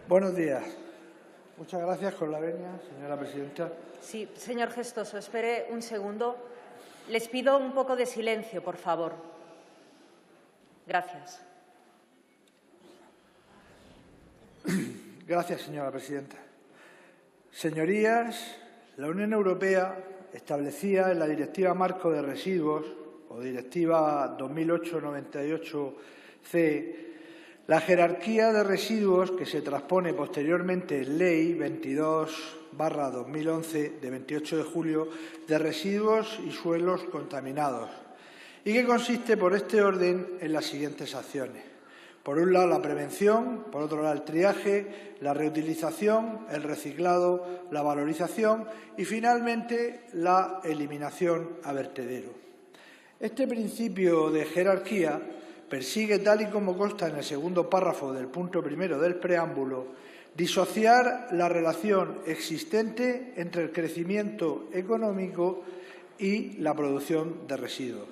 Buenos días. Muchas gracias. Con la venia, señora presidenta. Sí, señor Gestoso, espere un segundo. Les pido un poco de silencio, por favor. Gracias. Gracias, señora presidenta. Señorías, la Unión Europea establecía en la Directiva Marco de Residuos, o Directiva 2008/98/CE, la jerarquía de residuos que se transpone posteriormente en Ley 22/2011 de 28 de julio de residuos y suelos contaminados y que consiste por este orden en las siguientes acciones. Por un lado, la prevención, por otro lado, el triaje, la reutilización, el reciclado, la valorización y, finalmente, la eliminación a vertedero. Este principio de jerarquía persigue, tal y como consta en el segundo párrafo del punto primero del preámbulo, disociar la relación existente entre el crecimiento económico y la producción de residuos.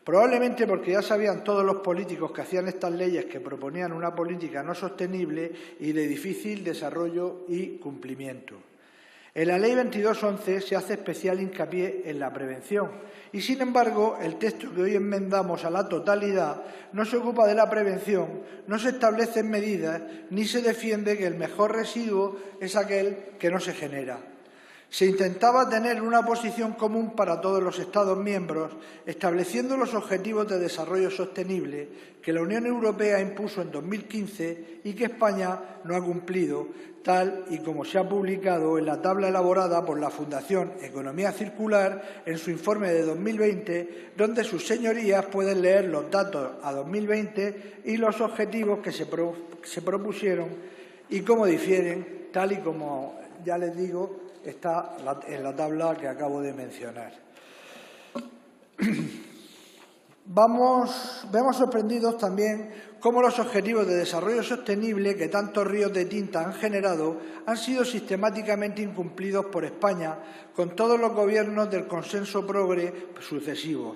Probablemente porque ya sabían todos los políticos que hacían estas leyes que proponían una política no sostenible y de difícil desarrollo y cumplimiento. En la Ley 22/11 se hace especial hincapié en la prevención y, sin embargo, el texto que hoy enmendamos a la totalidad no se ocupa de la prevención, no se establecen medidas ni se defiende que el mejor residuo es aquel que no se genera. Se intentaba tener una posición común para todos los Estados miembros, estableciendo los objetivos de desarrollo sostenible que la Unión Europea impuso en 2015 y que España no ha cumplido, tal y como se ha publicado en la tabla elaborada por la Fundación Economía Circular en su informe de 2020, donde sus señorías pueden leer los datos a 2020 y los objetivos que se propusieron y cómo difieren, tal y como ya les digo, está en la tabla que acabo de mencionar. Vemos sorprendidos también cómo los objetivos de desarrollo sostenible que tantos ríos de tinta han generado han sido sistemáticamente incumplidos por España con todos los gobiernos del consenso progre sucesivos.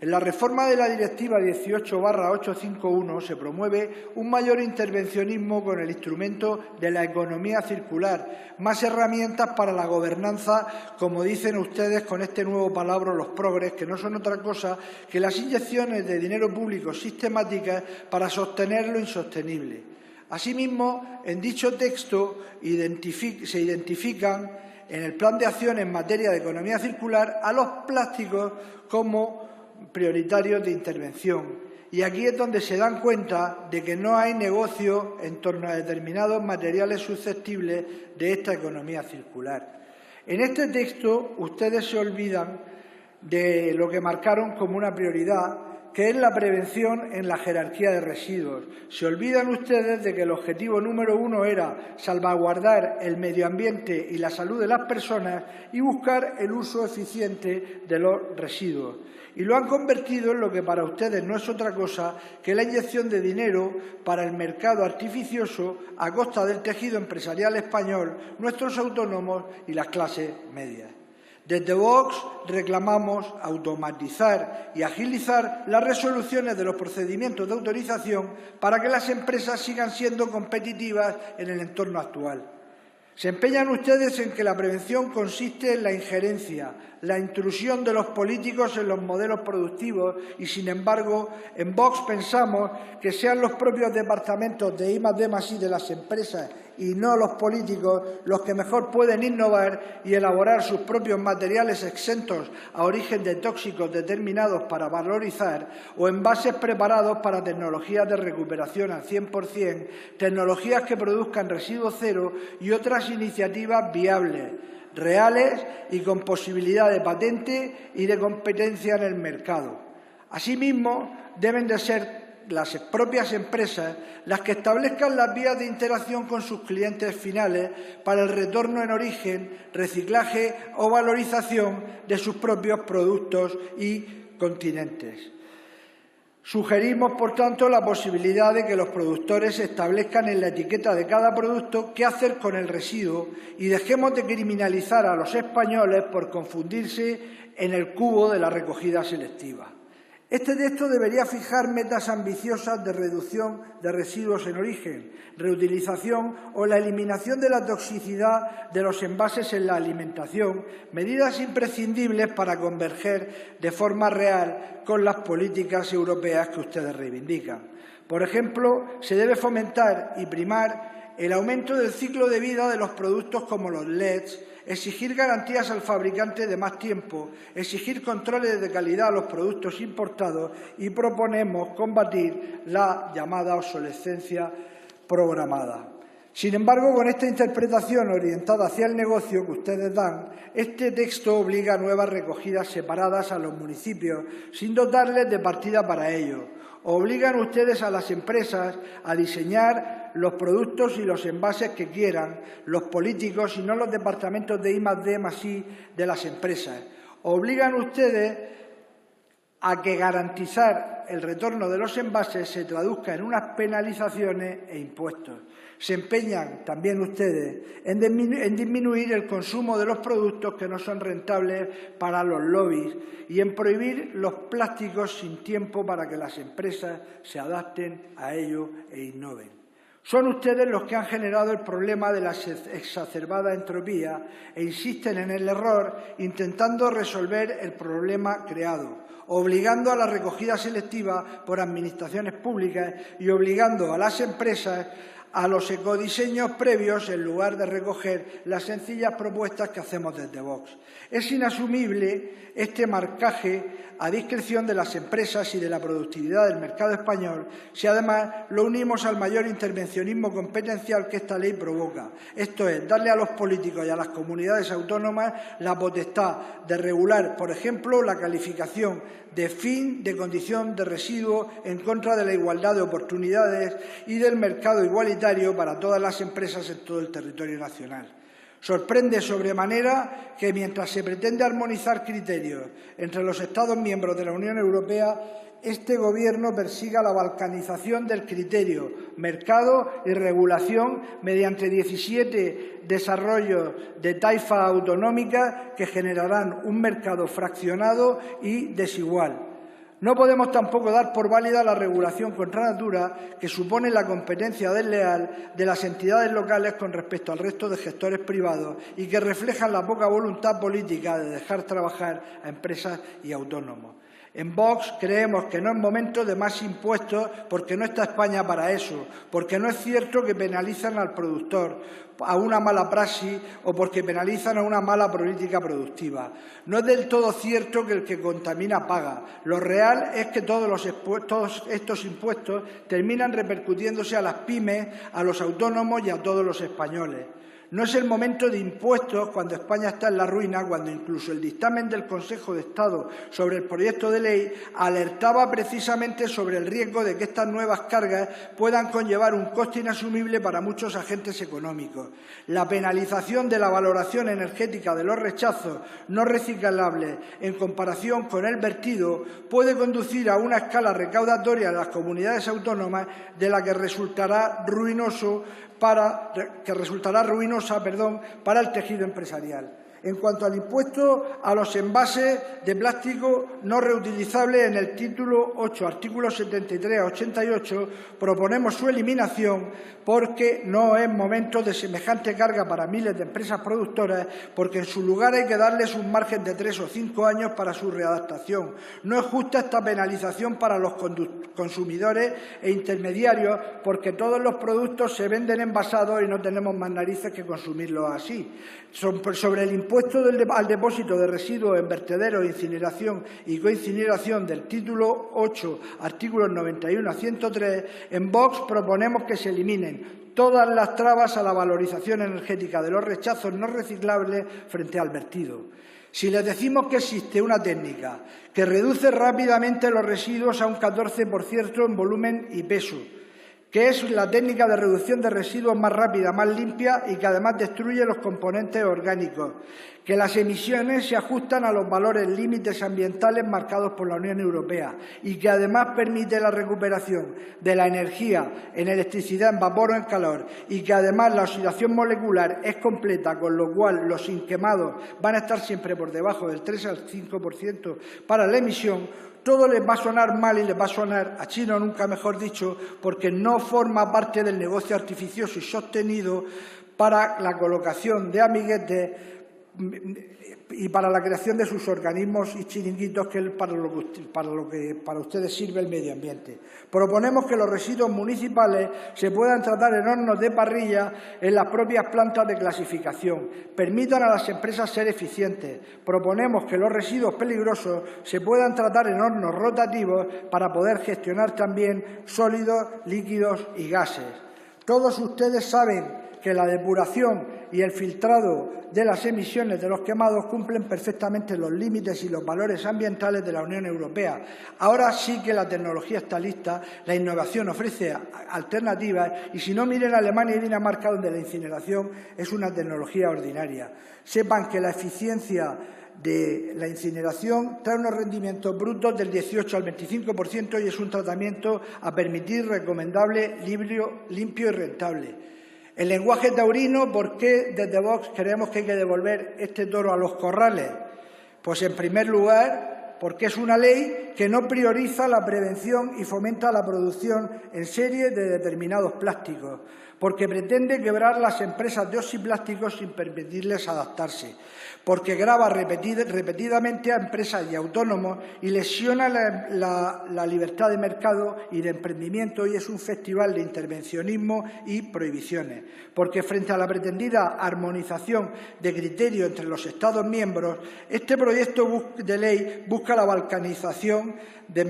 En la reforma de la Directiva 18/851 se promueve un mayor intervencionismo con el instrumento de la economía circular, más herramientas para la gobernanza, como dicen ustedes con este nuevo palabra los progres, que no son otra cosa que las inyecciones de dinero público sistemáticas para sostener lo insostenible. Asimismo, en dicho texto se identifican en el Plan de Acción en materia de economía circular a los plásticos como prioritarios de intervención. Y aquí es donde se dan cuenta de que no hay negocio en torno a determinados materiales susceptibles de esta economía circular. En este texto ustedes se olvidan de lo que marcaron como una prioridad, que es la prevención en la jerarquía de residuos. Se olvidan ustedes de que el objetivo número 1 era salvaguardar el medio ambiente y la salud de las personas y buscar el uso eficiente de los residuos. Y lo han convertido en lo que para ustedes no es otra cosa que la inyección de dinero para el mercado artificioso a costa del tejido empresarial español, nuestros autónomos y las clases medias. Desde Vox reclamamos automatizar y agilizar las resoluciones de los procedimientos de autorización para que las empresas sigan siendo competitivas en el entorno actual. Se empeñan ustedes en que la prevención consiste en la injerencia, la intrusión de los políticos en los modelos productivos y, sin embargo, en Vox pensamos que sean los propios departamentos de I+D+I de las empresas y no los políticos los que mejor pueden innovar y elaborar sus propios materiales exentos a origen de tóxicos determinados para valorizar o envases preparados para tecnologías de recuperación al 100%, tecnologías que produzcan residuo cero y otras iniciativas viables, reales y con posibilidad de patente y de competencia en el mercado. Asimismo, deben de ser las propias empresas las que establezcan las vías de interacción con sus clientes finales para el retorno en origen, reciclaje o valorización de sus propios productos y continentes. Sugerimos, por tanto, la posibilidad de que los productores establezcan en la etiqueta de cada producto qué hacer con el residuo y dejemos de criminalizar a los españoles por confundirse en el cubo de la recogida selectiva. Este texto debería fijar metas ambiciosas de reducción de residuos en origen, reutilización o la eliminación de la toxicidad de los envases en la alimentación, medidas imprescindibles para converger de forma real con las políticas europeas que ustedes reivindican. Por ejemplo, se debe fomentar y primar el aumento del ciclo de vida de los productos como los LEDs, exigir garantías al fabricante de más tiempo, exigir controles de calidad a los productos importados y proponemos combatir la llamada obsolescencia programada. Sin embargo, con esta interpretación orientada hacia el negocio que ustedes dan, este texto obliga a nuevas recogidas separadas a los municipios, sin dotarles de partida para ello. Obligan ustedes a las empresas a diseñar los productos y los envases que quieran, los políticos y no los departamentos de I+D+I de las empresas. Obligan ustedes a que garantizar el retorno de los envases se traduzca en unas penalizaciones e impuestos. Se empeñan también ustedes en disminuir el consumo de los productos que no son rentables para los lobbies y en prohibir los plásticos sin tiempo para que las empresas se adapten a ello e innoven. Son ustedes los que han generado el problema de la exacerbada entropía e insisten en el error intentando resolver el problema creado, obligando a la recogida selectiva por administraciones públicas y obligando a las empresas a los ecodiseños previos en lugar de recoger las sencillas propuestas que hacemos desde Vox. Es inasumible este marcaje a discreción de las empresas y de la productividad del mercado español si además lo unimos al mayor intervencionismo competencial que esta ley provoca. Esto es, darle a los políticos y a las comunidades autónomas la potestad de regular, por ejemplo, la calificación de fin de condición de residuo en contra de la igualdad de oportunidades y del mercado igualitario para todas las empresas en todo el territorio nacional. Sorprende sobremanera que mientras se pretende armonizar criterios entre los Estados miembros de la Unión Europea, este Gobierno persiga la balcanización del criterio, mercado y regulación mediante 17 desarrollos de taifa autonómica que generarán un mercado fraccionado y desigual. No podemos tampoco dar por válida la regulación contra natura que supone la competencia desleal de las entidades locales con respecto al resto de gestores privados y que reflejan la poca voluntad política de dejar trabajar a empresas y autónomos. En Vox creemos que no es momento de más impuestos porque no está España para eso, porque no es cierto que penalizan al productor a una mala praxis o porque penalizan a una mala política productiva. No es del todo cierto que el que contamina paga. Lo real es que todos estos impuestos terminan repercutiéndose a las pymes, a los autónomos y a todos los españoles. No es el momento de impuestos cuando España está en la ruina, cuando incluso el dictamen del Consejo de Estado sobre el proyecto de ley alertaba precisamente sobre el riesgo de que estas nuevas cargas puedan conllevar un coste inasumible para muchos agentes económicos. La penalización de la valoración energética de los rechazos no reciclables en comparación con el vertido puede conducir a una escala recaudatoria de las comunidades autónomas de la que resultará ruinosa para el tejido empresarial. En cuanto al impuesto a los envases de plástico no reutilizables, en el título 8, artículos 73 a 88, proponemos su eliminación porque no es momento de semejante carga para miles de empresas productoras, porque en su lugar hay que darles un margen de 3 o 5 años para su readaptación. No es justa esta penalización para los consumidores e intermediarios, porque todos los productos se venden envasados y no tenemos más narices que consumirlos así. Sobre el impuesto al depósito de residuos en vertederos, incineración y coincineración del título 8, artículos 91 a 103, en Vox proponemos que se eliminen todas las trabas a la valorización energética de los rechazos no reciclables frente al vertido. Si les decimos que existe una técnica que reduce rápidamente los residuos a un 14% en volumen y peso, que es la técnica de reducción de residuos más rápida, más limpia y que además destruye los componentes orgánicos, que las emisiones se ajustan a los valores límites ambientales marcados por la Unión Europea y que además permite la recuperación de la energía en electricidad, en vapor o en calor y que además la oxidación molecular es completa, con lo cual los inquemados van a estar siempre por debajo del 3 al 5% para la emisión. todo les va a sonar mal y les va a sonar a chino, nunca mejor dicho, porque no forma parte del negocio artificioso y sostenido para la colocación de amiguetes y para la creación de sus organismos y chiringuitos, que es para lo que para ustedes sirve el medio ambiente. Proponemos que los residuos municipales se puedan tratar en hornos de parrilla en las propias plantas de clasificación. Permitan a las empresas ser eficientes. Proponemos que los residuos peligrosos se puedan tratar en hornos rotativos para poder gestionar también sólidos, líquidos y gases. Todos ustedes saben que la depuración y el filtrado de las emisiones de los quemados cumplen perfectamente los límites y los valores ambientales de la Unión Europea. Ahora sí que la tecnología está lista, la innovación ofrece alternativas y, si no, miren Alemania y Dinamarca, donde la incineración es una tecnología ordinaria. Sepan que la eficiencia de la incineración trae unos rendimientos brutos del 18 al 25% y es un tratamiento a permitir recomendable, limpio y rentable. El lenguaje taurino, ¿por qué desde Vox creemos que hay que devolver este toro a los corrales? Pues, en primer lugar, porque es una ley que no prioriza la prevención y fomenta la producción en serie de determinados plásticos, porque pretende quebrar las empresas de oxiplásticos sin permitirles adaptarse, porque grava repetidamente a empresas y autónomos y lesiona la libertad de mercado y de emprendimiento, y es un festival de intervencionismo y prohibiciones, porque frente a la pretendida armonización de criterios entre los Estados miembros, este proyecto de ley busca la balcanización del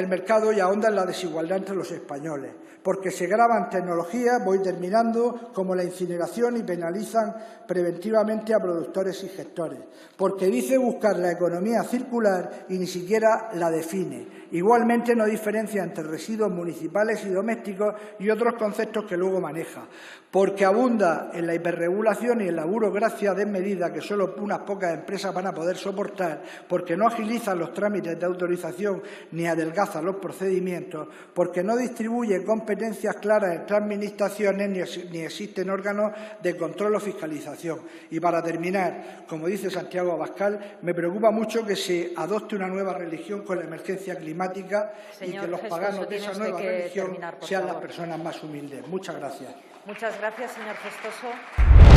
mercado y ahonda en la desigualdad entre los españoles, porque se graban tecnologías, voy terminando, como la incineración y penalizan preventivamente a productores y gestores, porque dice buscar la economía circular y ni siquiera la define. Igualmente no diferencia entre residuos municipales y domésticos y otros conceptos que luego maneja, porque abunda en la hiperregulación y en la burocracia desmedida que solo unas pocas empresas van a poder soportar, porque no agiliza los trámites de autorización ni adelgaza los procedimientos, porque no distribuye competencias claras entre administraciones ni existen órganos de control o fiscalización. Y para terminar, como dice Santiago Abascal, me preocupa mucho que se adopte una nueva religión con la emergencia climática y que los paganos de esa nueva religión sean las personas más humildes. Muchas gracias. Muchas gracias, señor Gestoso.